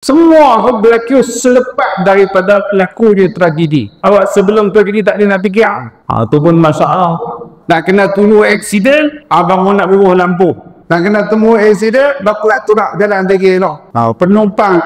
Semua berlaku selepas daripada berlakunya tragedi. Awak sebelum tragedi tak ada nak fikir. Itu pun masalah. Nak kena tunggu aksiden, abang nak buruh lampu. Nak kena temu aksiden, bapak turak jalan lagi lah. Penumpang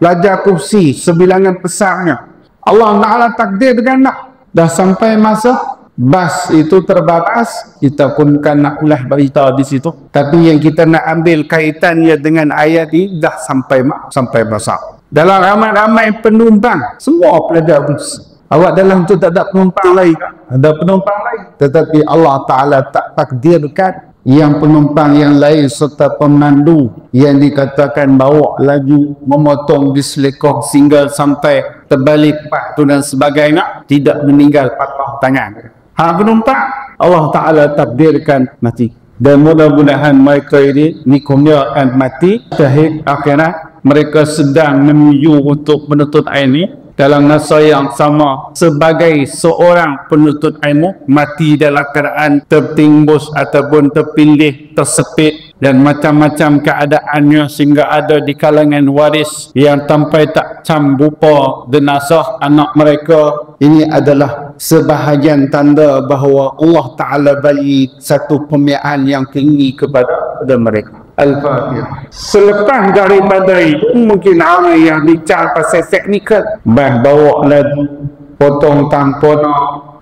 belajar kursi sebilangan besarnya. Allah Ta'ala takdirkan nak. Dah sampai masa bas itu terbatas, kita pun kan nak ulah berita di situ. Tapi yang kita nak ambil kaitannya dengan ayat ini dah sampai masa. Dalam ramai-ramai penumpang, semua pelajar bus. Awak dalam tu tak ada penumpang lain. Ada penumpang lain. Tetapi Allah Ta'ala tak takdirkan yang penumpang yang lain serta pemandu yang dikatakan bawa laju memotong diselekoh sehingga sampai terbalik waktu dan sebagainya, tidak meninggal patah tangan. Penumpang Allah Ta'ala takdirkan mati. Dan mudah-mudahan mereka ini nikumnya akan mati syahid akhirat. Mereka sedang menuju untuk menuntut ilmu dalam masa yang sama sebagai seorang penuntut ilmu mati dalam keadaan tertimbus ataupun terpilih, tersepit dan macam-macam keadaannya, sehingga ada di kalangan waris yang sampai tak cambupa jenazah anak mereka. Ini adalah sebahagian tanda bahawa Allah Ta'ala bagi satu pemiaan yang tinggi kepada mereka. Al-Fatihah. Selepas daripada itu mungkin orang yang bicara pasal teknikal, bawa lagi potong tampon,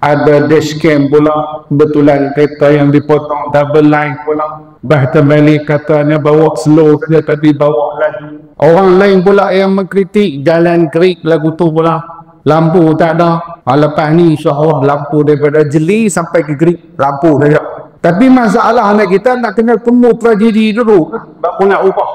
ada dashcam pula, betulan kereta yang dipotong double line pula, terbalik katanya bawa slow saja tapi bawa lagi. Orang lain pula yang mengkritik jalan kerik lagu tu pula, lampu tak ada. Lepas ni insyaAllah lampu daripada jeli sampai ke kerik, lampu saja. Tapi masalah anak kita nak kena temu tragedi dulu, baru nak ubah.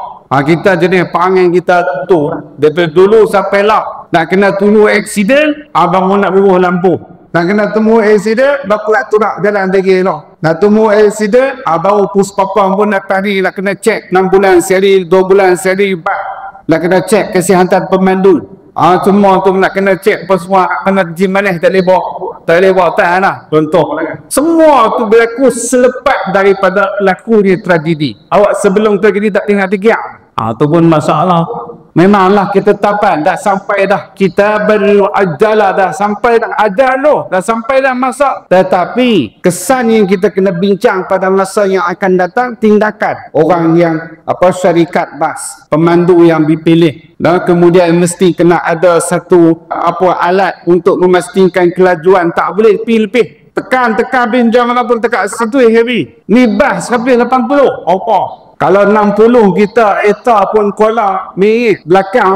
Kita jenis perangai kita tu, daripada dulu sampai lah nak kena tunggu aksiden, abang nak buruh lampu. Nak kena temu aksiden, baru nak turak jalan lagi lah. Nak temu aksiden, baru puspapam pun nak tadi, nak kena cek 6 bulan sehari, 2 bulan sehari, nak kena cek kesihatan pemandu. Semua tu nak kena cek apa semua, kena jimaneh tak boleh bawa tahan lah. Contoh semua tu berlaku selepas daripada lakunya tragedi. Awak sebelum tragedi tak tengah fikir. Itu pun masalah. Memanglah ketetapan dah sampai dah, kita berajala dah sampai dah ajal dah sampai dah masa. Tetapi kesan yang kita kena bincang pada masa yang akan datang, tindakan orang yang syarikat bas, pemandu yang dipilih, dan kemudian mesti kena ada satu alat untuk memastikan kelajuan tak boleh lebih. Tekan binjam ataupun tekan situ heavy. Ni bas sampai 80. Kalau 60 kita eta pun kuala mirik belakang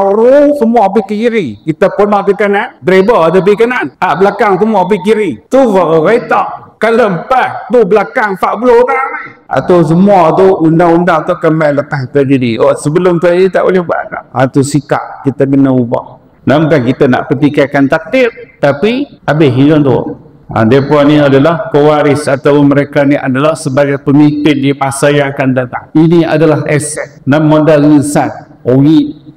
semua pergi ke kiri, kita pun mau pergi kanan, driver ada pergi kanan, belakang semua pergi kiri. Tu kereta. Kalau 4 tu belakang 40 orang. Atau semua tu undang-undang tu kembali lepas terjadi. Sebelum terjadi tak boleh buat. Itu sikap kita kena ubah. Bukan kita nak petikaikan takdir, tapi habis hilang tu. Mereka ni adalah pewaris atau mereka ni adalah sebagai pemimpin di masa yang akan datang. Ini adalah aset dan modal insan.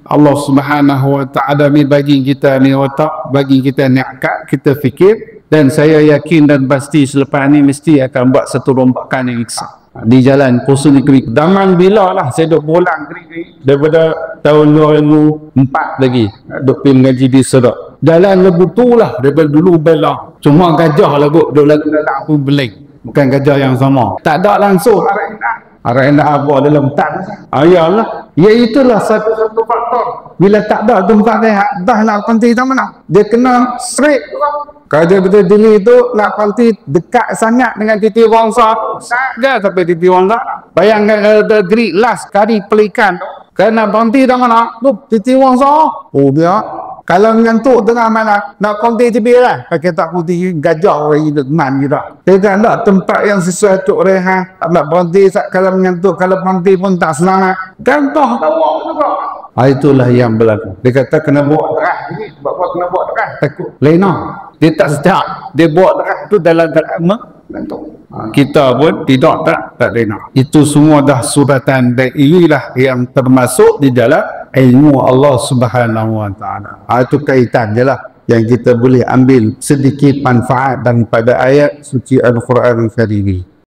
Allah Subhanahu Wa Ta'ala bagi kita ni otak, bagi kita ni akal, kita fikir, dan saya yakin dan pasti selepas ni mesti akan buat satu rombakan yang iksa di jalan kursus negeri. Zaman bila lah saya duk pulang daripada tahun 2004 lagi duk pergi mengaji di Serak. Jalan lebutu lah daripada dulu bela. Cuma gajah lah duk lagu aku beling. Bukan gajah yang sama. Tak ada langsung arah enak apa dalam tan. Ayalah. Ya itulah satu faktor. Bila tak ada tempat rehat, dah lah panti tak mana. Dia kena straight. Kalau dia betul diri tu nak panti dekat sangat dengan titi wangsa, saja sampai titi wangsa. Bayangkan kalau ada gerik last kali pelikan, kena panti dah mana? Tu titi wangsa. Dia kalau ngantuk tengah mana nak panti tibi lah. Pakai tak putih gajah orang hidup man kita. Dia tak ada tempat yang sesuai untuk rehat. Nak panti kalau mengantuk, kalau panti pun tak senang. Contoh tahu juga. Itulah yang berlaku. Dia kata kena buat terah. Sebab apa kena buat terah? Takut lena. Dia tak sedap. Dia buat terah tu dalam keadaan mengantuk. Kita pun tidak tak lena. Itu semua dah suratan, dan inilah yang termasuk di dalam ilmu Allah Subhanahu Wa Ta'ala. Itu kaitan je lah yang kita boleh ambil sedikit manfaat daripada ayat suci Al-Quran Al-Karim.